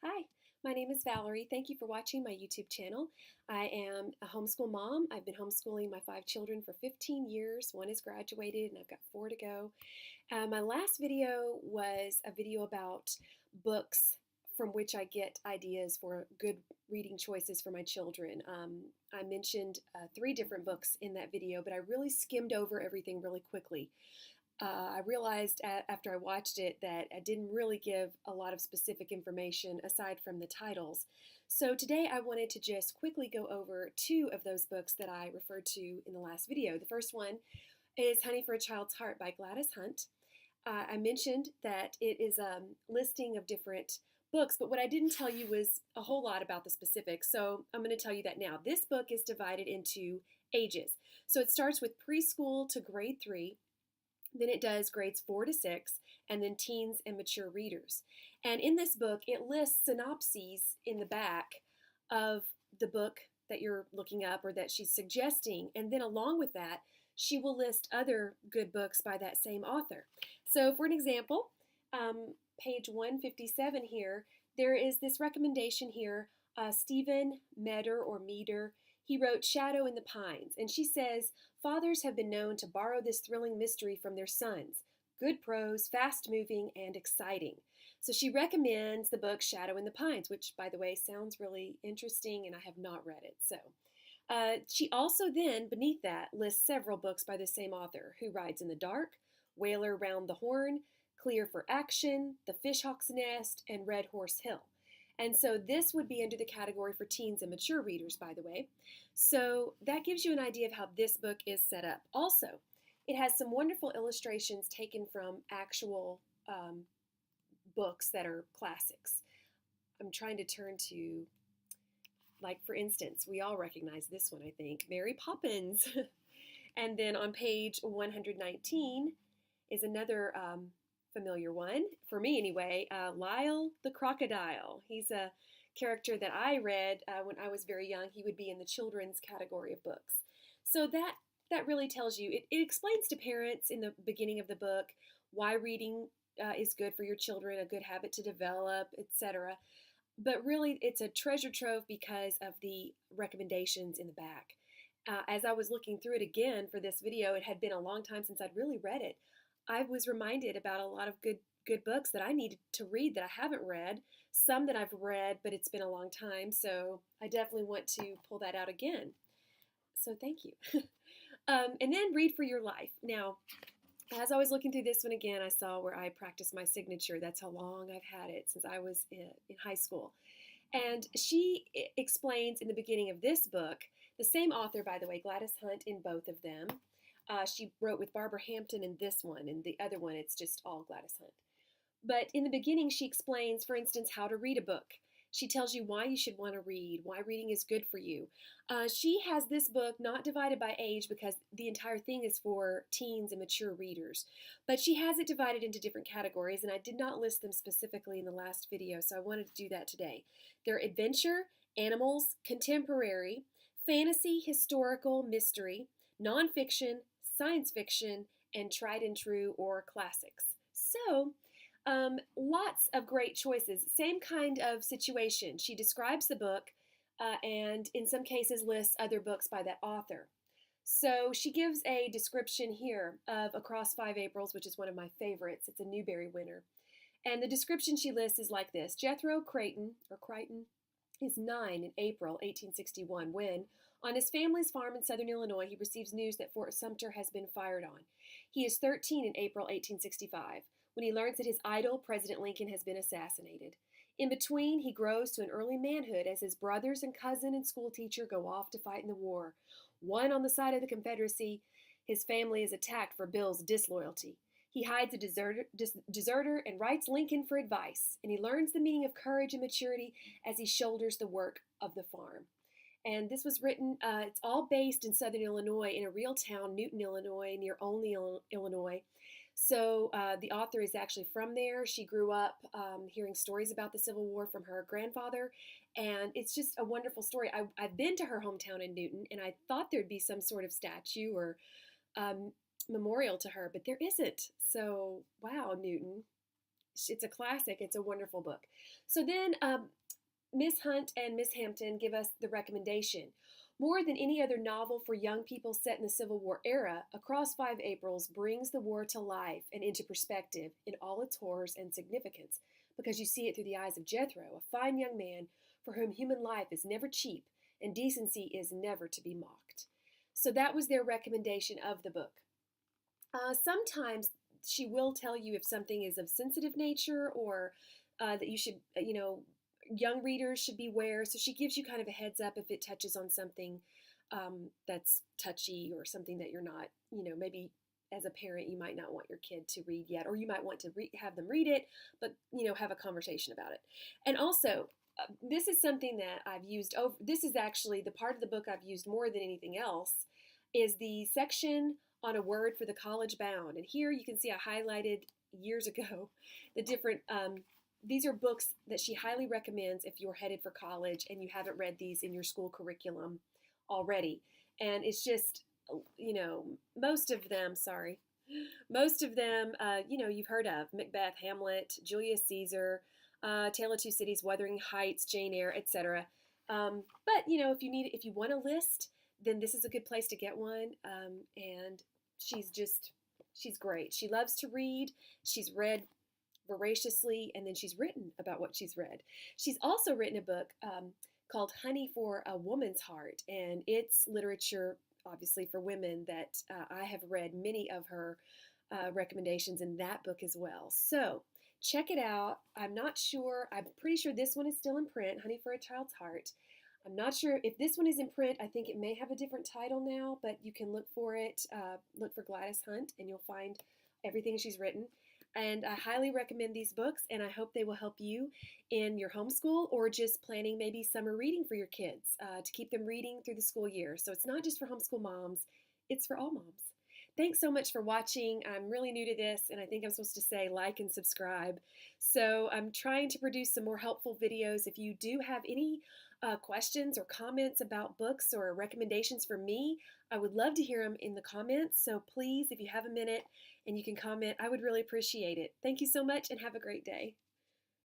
Hi, my name is Valerie. Thank you for watching my YouTube channel. I am a homeschool mom. I've been homeschooling my 5 children for 15 years. One has graduated and I've got 4 to go. My last video was a video about books from which I get ideas for good reading choices for my children. I mentioned 3 different books in that video, but I really skimmed over everything really quickly. I realized after I watched it that I didn't really give a lot of specific information aside from the titles. So today I wanted to just quickly go over 2 of those books that I referred to in the last video. The first one is Honey for a Child's Heart by Gladys Hunt. I mentioned that it is a listing of different books, but what I didn't tell you was a whole lot about the specifics, so I'm going to tell you that now. This book is divided into ages. So it starts with preschool to grade 3, then it does grades 4 to 6, and then teens and mature readers. And in this book, it lists synopses in the back of the book that you're looking up or that she's suggesting. And then along with that, she will list other good books by that same author. So for an example, page 157 here, there is this recommendation here, Stephen Meador. He wrote Shadow in the Pines, and she says, fathers have been known to borrow this thrilling mystery from their sons. Good prose, fast-moving, and exciting. So she recommends the book Shadow in the Pines, which, by the way, sounds really interesting, and I have not read it. So she also then, beneath that, lists several books by the same author, Who Rides in the Dark, Whaler Round the Horn, Clear for Action, The Fishhawk's Nest, and Red Horse Hill. And so this would be under the category for teens and mature readers, by the way. So that gives you an idea of how this book is set up. Also, it has some wonderful illustrations taken from actual books that are classics. I'm trying to turn to, like, for instance, we all recognize this one, I think, Mary Poppins. And then on page 119 is another familiar one, for me anyway, Lyle the Crocodile. He's a character that I read when I was very young. He would be in the children's category of books. So that really tells you, it explains to parents in the beginning of the book why reading is good for your children, a good habit to develop, etc. But really, it's a treasure trove because of the recommendations in the back. As I was looking through it again for this video, it had been a long time since I'd really read it. I was reminded about a lot of good books that I needed to read that I haven't read, some that I've read, but it's been a long time, so I definitely want to pull that out again. So thank you. And then Read for Your Life. Now, as I was looking through this one again, I saw where I practiced my signature. That's how long I've had it, since I was in high school. And she explains in the beginning of this book, the same author, by the way, Gladys Hunt in both of them. She wrote with Barbara Hampton in this one, and the other one, it's just all Gladys Hunt. But in the beginning, she explains, for instance, how to read a book. She tells you why you should want to read, why reading is good for you. She has this book not divided by age because the entire thing is for teens and mature readers. But she has it divided into different categories, and I did not list them specifically in the last video, so I wanted to do that today. They're adventure, animals, contemporary, fantasy, historical, mystery, nonfiction, science fiction, and tried and true or classics. So, lots of great choices. Same kind of situation. She describes the book and in some cases lists other books by that author. So she gives a description here of Across 5 Aprils, which is one of my favorites. It's a Newbery winner. And the description she lists is like this. Jethro Crichton is 9 in April 1861 when, on his family's farm in southern Illinois, he receives news that Fort Sumter has been fired on. He is 13 in April 1865 when he learns that his idol, President Lincoln, has been assassinated. In between, he grows to an early manhood as his brothers and cousin and schoolteacher go off to fight in the war. One on the side of the Confederacy, his family is attacked for Bill's disloyalty. He hides a deserter and writes Lincoln for advice, and he learns the meaning of courage and maturity as he shoulders the work of the farm. And this was written, it's all based in southern Illinois in a real town, Newton, Illinois, near Olney, Illinois. So the author is actually from there. She grew up hearing stories about the Civil War from her grandfather, and it's just a wonderful story. I've been to her hometown in Newton, and I thought there'd be some sort of statue or memorial to her, but there isn't. So, wow, Newton. it's a classic. It's a wonderful book. So then Miss Hunt and Miss Hampton give us the recommendation. More than any other novel for young people set in the Civil War era, Across Five Aprils brings the war to life and into perspective in all its horrors and significance, because you see it through the eyes of Jethro, a fine young man for whom human life is never cheap and decency is never to be mocked. So that was their recommendation of the book. Sometimes she will tell you if something is of sensitive nature or that you should, young readers should beware. So she gives you kind of a heads up if it touches on something that's touchy or something that you're not, maybe as a parent you might not want your kid to read yet, or you might want to have them read it, but have a conversation about it. And also, this is something that I've used over. This is actually the part of the book I've used more than anything else. Is the section on a word for the college bound, and here you can see I highlighted years ago the different. These are books that she highly recommends if you're headed for college and you haven't read these in your school curriculum already. And it's just, most of them, you've heard of: Macbeth, Hamlet, Julius Caesar, Tale of Two Cities, Wuthering Heights, Jane Eyre, etc. But if you want a list, then this is a good place to get one. And she's great. She loves to read. She's read voraciously, and then she's written about what she's read. She's also written a book called Honey for a Woman's Heart, and it's literature, obviously, for women that I have read many of her recommendations in that book as well. So check it out. I'm not sure. I'm pretty sure this one is still in print, Honey for a Child's Heart. I'm not sure if this one is in print. I think it may have a different title now, but you can look for it. Look for Gladys Hunt, and you'll find everything she's written. And I highly recommend these books, and I hope they will help you in your homeschool or just planning maybe summer reading for your kids to keep them reading through the school year. So it's not just for homeschool moms, it's for all moms. Thanks so much for watching. I'm really new to this, and I think I'm supposed to say like and subscribe. So I'm trying to produce some more helpful videos. If you do have any questions or comments about books or recommendations for me, I would love to hear them in the comments. So please, if you have a minute and you can comment, I would really appreciate it. Thank you so much and have a great day.